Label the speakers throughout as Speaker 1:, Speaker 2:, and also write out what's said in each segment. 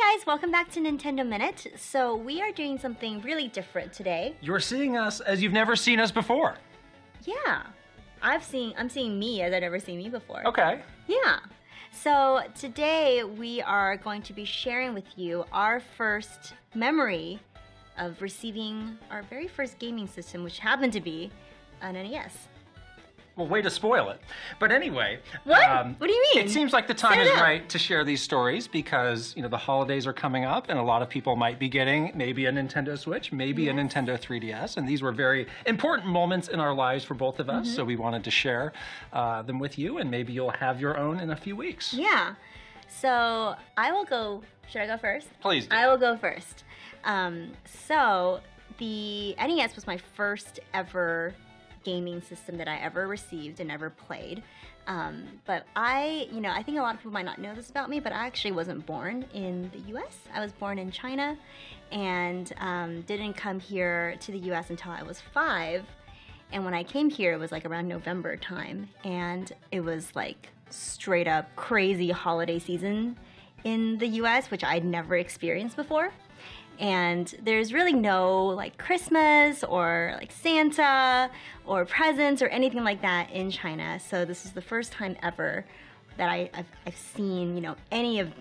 Speaker 1: Hi guys, welcome back to Nintendo Minute. So we are doing something really different today.
Speaker 2: You're seeing us as you've never seen us before.
Speaker 1: Yeah, I'm seeing me as I've never seen me before.
Speaker 2: Okay.
Speaker 1: Yeah. So today we are going to be sharing with you our first memory of receiving our very first gaming system, which happened to be an NES.
Speaker 2: Well, way to spoil it. But anyway.
Speaker 1: What? What do you mean?
Speaker 2: It seems like the time is right to share these stories because, the holidays are coming up and a lot of people might be getting maybe a Nintendo Switch, maybe a Nintendo 3DS. And these were very important moments in our lives for both of us. So we wanted to share them with you, and maybe you'll have your own in a few weeks.
Speaker 1: Yeah. So I will go. Should I go first?
Speaker 2: Please do.
Speaker 1: I will go first. So the NES was my first ever gaming system that I ever received and ever played. But I think a lot of people might not know this about me, but I actually wasn't born in the US. I was born in China and didn't come here to the US until I was 5. And when I came here, it was like around November time. And it was like straight up crazy holiday season in the US, which I'd never experienced before. And there's really no like Christmas or like Santa or presents or anything like that in China. So this is the first time ever that I've seen, any of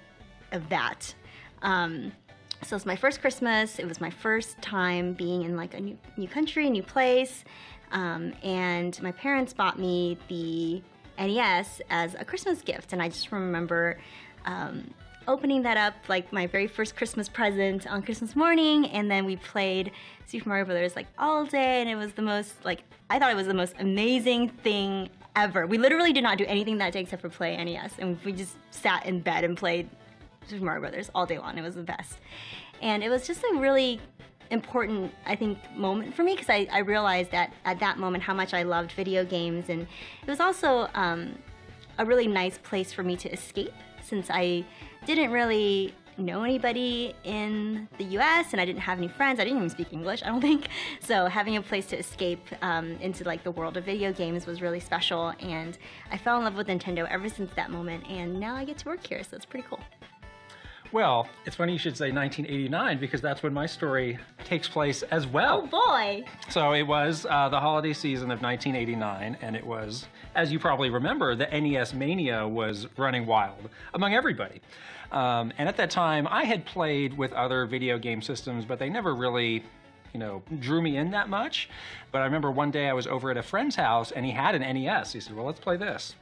Speaker 1: that. So it's my first Christmas. It was my first time being in like a new country, new place. And my parents bought me the NES as a Christmas gift. And I just remember opening that up like my very first Christmas present on Christmas morning, and then we played Super Mario Brothers like all day, and it was the most I thought it was the most amazing thing ever. We literally did not do anything that day except for play NES, and we just sat in bed and played Super Mario Brothers all day long. It was the best, and it was just a really important, I think, moment for me because I realized that at that moment how much I loved video games, and it was also a really nice place for me to escape since I didn't really know anybody in the US and I didn't have any friends. I didn't even speak English, I don't think. So having a place to escape into like the world of video games was really special, and I fell in love with Nintendo ever since that moment, and now I get to work here, so it's pretty cool.
Speaker 2: Well, it's funny you should say 1989 because that's when my story takes place as well.
Speaker 1: Oh boy!
Speaker 2: So it was the holiday season of 1989, and it was, as you probably remember, the NES mania was running wild among everybody. And at that time, I had played with other video game systems, but they never really, drew me in that much. But I remember one day I was over at a friend's house, and he had an NES. He said, well, let's play this.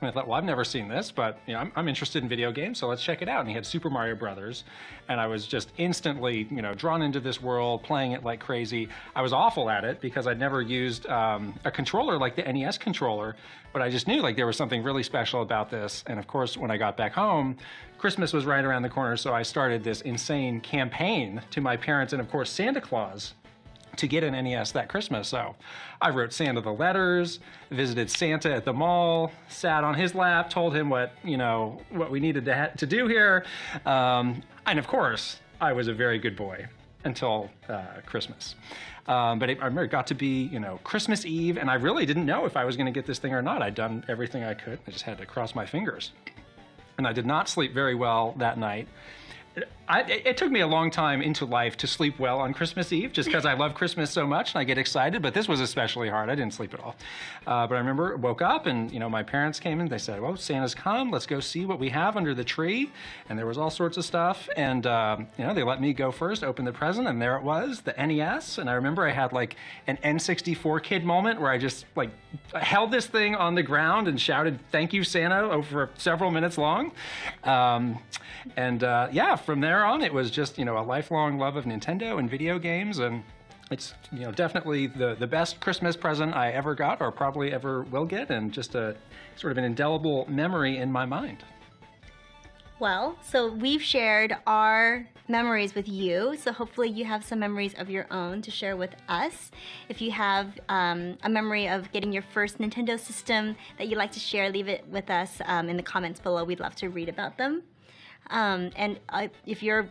Speaker 2: And I thought, well, I've never seen this, but I'm interested in video games, so let's check it out. And he had Super Mario Brothers, and I was just instantly, drawn into this world, playing it like crazy. I was awful at it because I'd never used a controller like the NES controller, but I just knew like there was something really special about this. And of course, when I got back home, Christmas was right around the corner, so I started this insane campaign to my parents and of course Santa Claus to get an NES that Christmas. So I wrote Santa the letters, visited Santa at the mall, sat on his lap, told him what we needed to do here. And of course, I was a very good boy until Christmas. But I remember it got to be, Christmas Eve, and I really didn't know if I was gonna get this thing or not. I'd done everything I could. I just had to cross my fingers. And I did not sleep very well that night. It took me a long time into life to sleep well on Christmas Eve, just because I love Christmas so much and I get excited, but this was especially hard. I didn't sleep at all. But I remember woke up and, my parents came in, they said, well, Santa's come, let's go see what we have under the tree. And there was all sorts of stuff. And, they let me go first, open the present, and there it was, the NES. And I remember I had like an N64 kid moment where I just like held this thing on the ground and shouted, thank you, Santa, over several minutes long. From there on, it was just, a lifelong love of Nintendo and video games, and it's, definitely the best Christmas present I ever got or probably ever will get, and just a sort of an indelible memory in my mind.
Speaker 1: Well, so we've shared our memories with you, so hopefully you have some memories of your own to share with us. If you have a memory of getting your first Nintendo system that you'd like to share, leave it with us in the comments below. We'd love to read about them. And if you're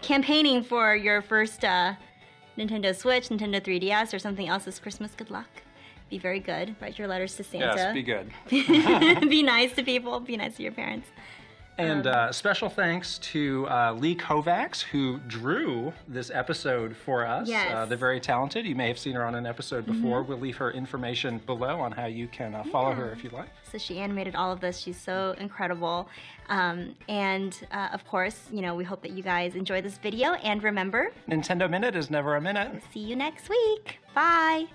Speaker 1: campaigning for your first Nintendo Switch, Nintendo 3DS, or something else this Christmas, good luck. Be very good. Write your letters to Santa.
Speaker 2: Yes, be good.
Speaker 1: Be nice to people. Be nice to your parents.
Speaker 2: And special thanks to Lee Kovacs, who drew this episode for us.
Speaker 1: Yes.
Speaker 2: The very talented. You may have seen her on an episode before. We'll leave her information below on how you can follow her if you like.
Speaker 1: So she animated all of this. She's so incredible. Of course, we hope that you guys enjoy this video. And remember,
Speaker 2: Nintendo Minute is never a minute.
Speaker 1: see you next week. Bye.